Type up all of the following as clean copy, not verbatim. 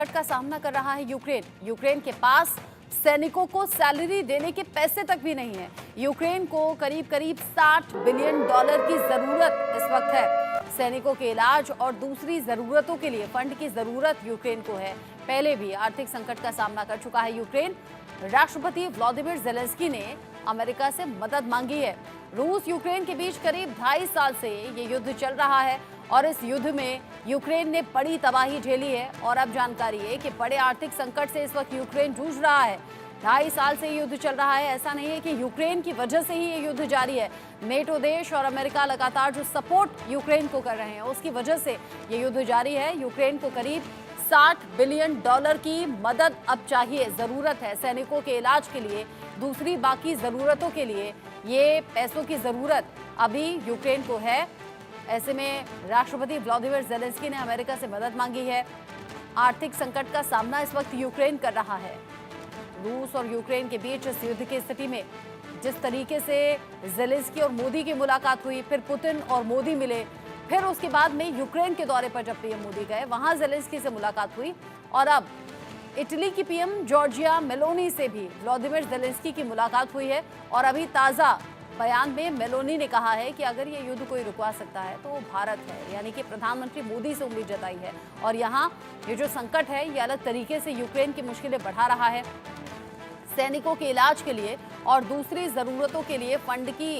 संकट का सामना कर रहा है यूक्रेन। यूक्रेन के पास सैनिकों को सैलरी देने के पैसे तक भी नहीं है। यूक्रेन को करीब करीब $60 बिलियन की जरूरत इस वक्त है। सैनिकों के इलाज और दूसरी जरूरतों के लिए फंड की जरूरत यूक्रेन को है। पहले भी आर्थिक संकट का सामना कर चुका है यूक्रेन। राष्ट्रपति व्लादिमीर ज़ेलेंस्की ने अमेरिका से मदद मांगी है। रूस यूक्रेन के बीच करीब 2.5 साल से ये युद्ध चल रहा है और इस युद्ध में यूक्रेन ने बड़ी तबाही झेली है। और अब जानकारी है कि बड़े आर्थिक संकट से इस वक्त यूक्रेन जूझ रहा है। 2.5 साल से युद्ध चल रहा है। ऐसा नहीं है कि यूक्रेन की वजह से ही ये युद्ध जारी है। नेटो देश और अमेरिका लगातार जो सपोर्ट यूक्रेन को कर रहे हैं उसकी वजह से ये युद्ध जारी है। यूक्रेन को करीब $60 बिलियन की मदद अब चाहिए, जरूरत है सैनिकों के इलाज के लिए, दूसरी बाकी जरूरतों के लिए ये पैसों की जरूरत अभी यूक्रेन को है। ऐसे में राष्ट्रपति व्लादिमीर ज़ेलेंस्की ने अमेरिका से मदद मांगी है। आर्थिक संकट का सामना इस वक्त यूक्रेन कर रहा है। रूस और यूक्रेन के बीच इस युद्ध की स्थिति में जिस तरीके से ज़ेलेंस्की और मोदी की मुलाकात हुई, फिर पुतिन और मोदी मिले, फिर उसके बाद में यूक्रेन के दौरे पर जब पीएम मोदी गए वहां ज़ेलेंस्की से मुलाकात हुई और अब इटली की पीएम जॉर्जिया मेलोनी से भी व्लादिमीर ज़ेलेंस्की की मुलाकात हुई है। और अभी ताज़ा बयान में मेलोनी ने कहा है कि अगर ये युद्ध कोई रुकवा सकता है तो वो भारत है, यानी कि प्रधानमंत्री मोदी से उम्मीद जताई है। और यहाँ ये जो संकट है ये अलग तरीके से यूक्रेन की मुश्किलें बढ़ा रहा है। सैनिकों के इलाज के लिए और दूसरी ज़रूरतों के लिए फंड की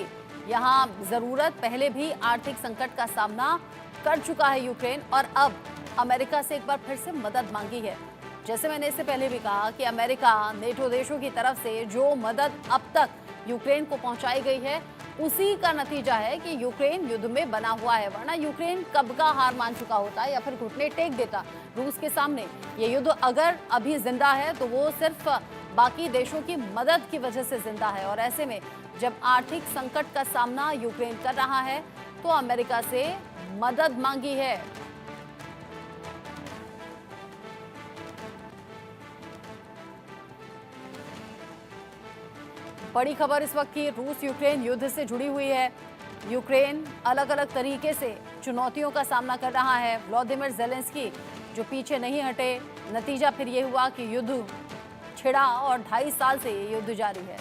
यहाँ ज़रूरत, पहले भी आर्थिक संकट का सामना कर चुका है यूक्रेन और अब अमेरिका से एक बार फिर से मदद मांगी है। जैसे मैंने इससे पहले भी कहा कि अमेरिका नेटो देशों की तरफ से जो मदद अब तक यूक्रेन को पहुंचाई गई है उसी का नतीजा है कि यूक्रेन युद्ध में बना हुआ है, वरना यूक्रेन कब का हार मान चुका होता या फिर घुटने टेक देता रूस के सामने। ये युद्ध अगर अभी जिंदा है तो वो सिर्फ बाकी देशों की मदद की वजह से जिंदा है। और ऐसे में जब आर्थिक संकट का सामना यूक्रेन कर रहा है तो अमेरिका से मदद मांगी है। बड़ी खबर इस वक्त की रूस यूक्रेन युद्ध से जुड़ी हुई है। यूक्रेन अलग अलग तरीके से चुनौतियों का सामना कर रहा है। व्लादिमीर ज़ेलेंस्की जो पीछे नहीं हटे, नतीजा फिर ये हुआ कि युद्ध छिड़ा और 2.5 साल से ये युद्ध जारी है।